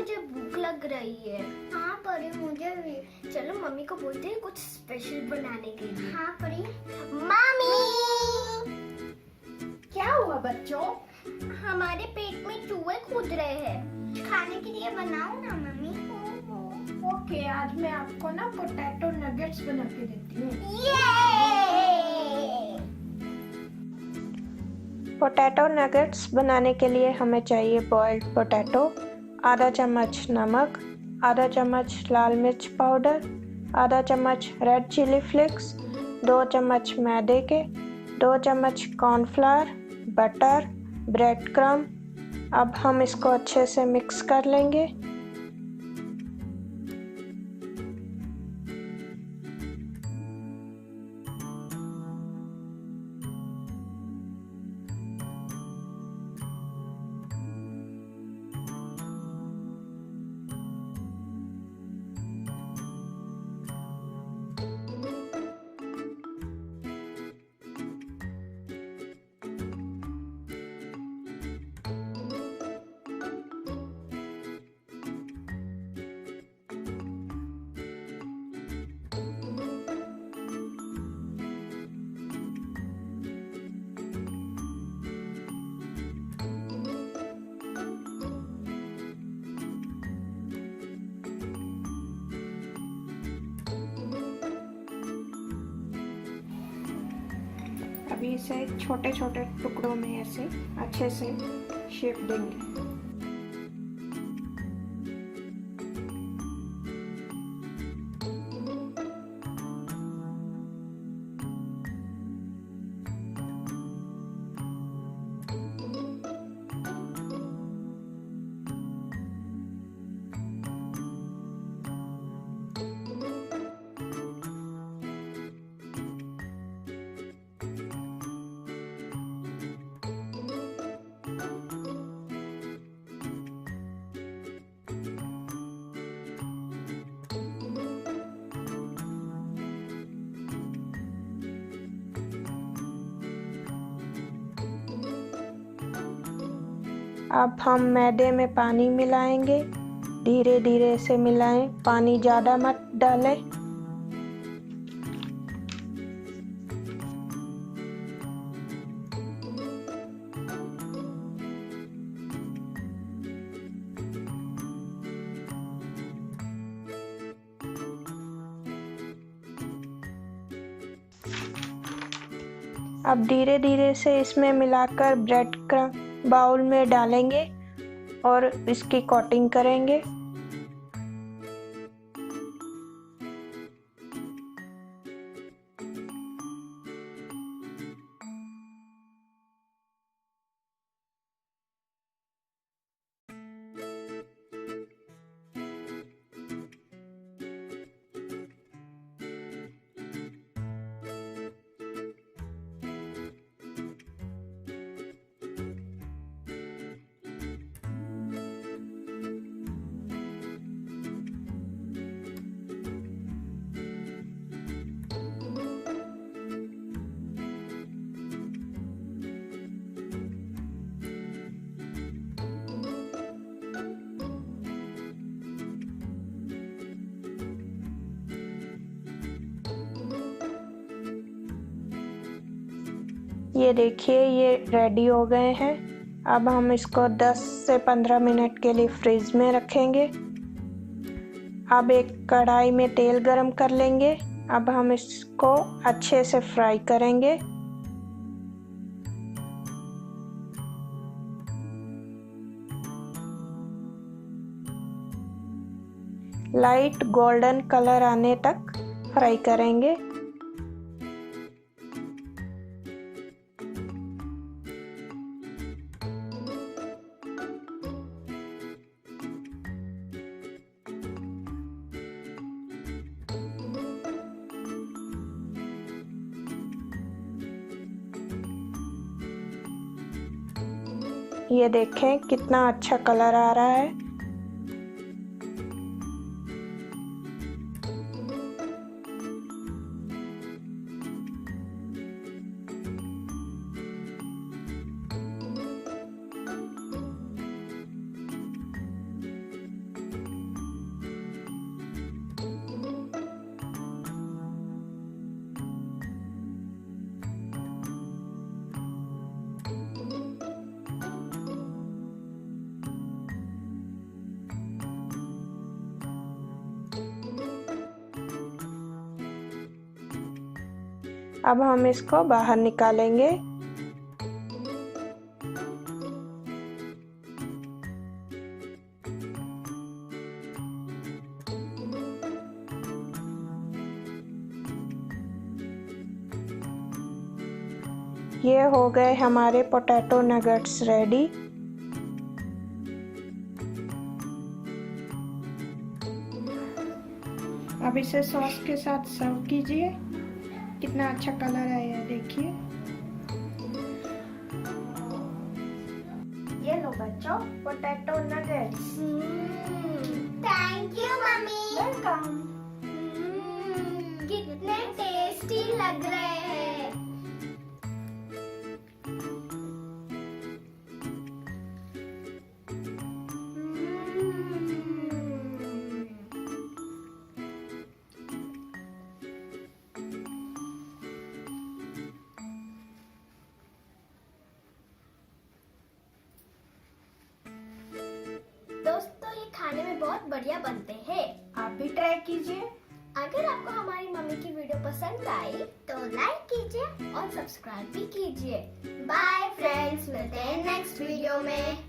मुझे भूख लग रही है। हाँ परी, मुझे भी। चलो मम्मी को बोलते हैं कुछ स्पेशल बनाने के लिए। हाँ परी। मम्मी, क्या हुआ बच्चों? हमारे पेट में चूहे कूद रहे हैं। खाने के लिए बनाओ ना मम्मी। ओके, आज मैं आपको ना पोटैटो नगेट्स बना के देती हूँ। पोटैटो नगेट्स बनाने के लिए हमें चाहिए बॉइल्ड पोटैटो, आधा चम्मच नमक, आधा चम्मच लाल मिर्च पाउडर, आधा चम्मच रेड चिली फ्लेक्स, 2 चम्मच मैदे के, 2 चम्मच कॉर्नफ्लावर, बटर, ब्रेड क्रम्ब। अब हम इसको अच्छे से मिक्स कर लेंगे। अभी इसे छोटे छोटे टुकड़ों में ऐसे अच्छे से शेप देंगे। अब हम मैदे में पानी मिलाएंगे। धीरे धीरे से मिलाएं, पानी ज़्यादा मत डालें। अब धीरे धीरे से इसमें मिलाकर ब्रेड क्रम्ब बाउल में डालेंगे और इसकी कोटिंग करेंगे। ये देखिए, ये रेडी हो गए हैं। अब हम इसको 10 से 15 मिनट के लिए फ्रिज में रखेंगे। अब एक कढ़ाई में तेल गरम कर लेंगे। अब हम इसको अच्छे से फ्राई करेंगे। लाइट गोल्डन कलर आने तक फ्राई करेंगे। ये देखें कितना अच्छा कलर आ रहा है। अब हम इसको बाहर निकालेंगे। ये हो गए हमारे पोटैटो नगेट्स रेडी। अब इसे सॉस के साथ सर्व कीजिए। कितना अच्छा कलर आया है, देखिए। ये लो बच्चों, potato nuggets. Thank you mummy. Welcome. कितने टेस्टी लग रहे हैं। दोस्तों ये खाने में बहुत बढ़िया बनते हैं। आप भी ट्राई कीजिए। अगर आपको हमारी मम्मी की वीडियो पसंद आई तो लाइक कीजिए और सब्सक्राइब भी कीजिए। बाय फ्रेंड्स, मिलते हैं नेक्स्ट वीडियो में।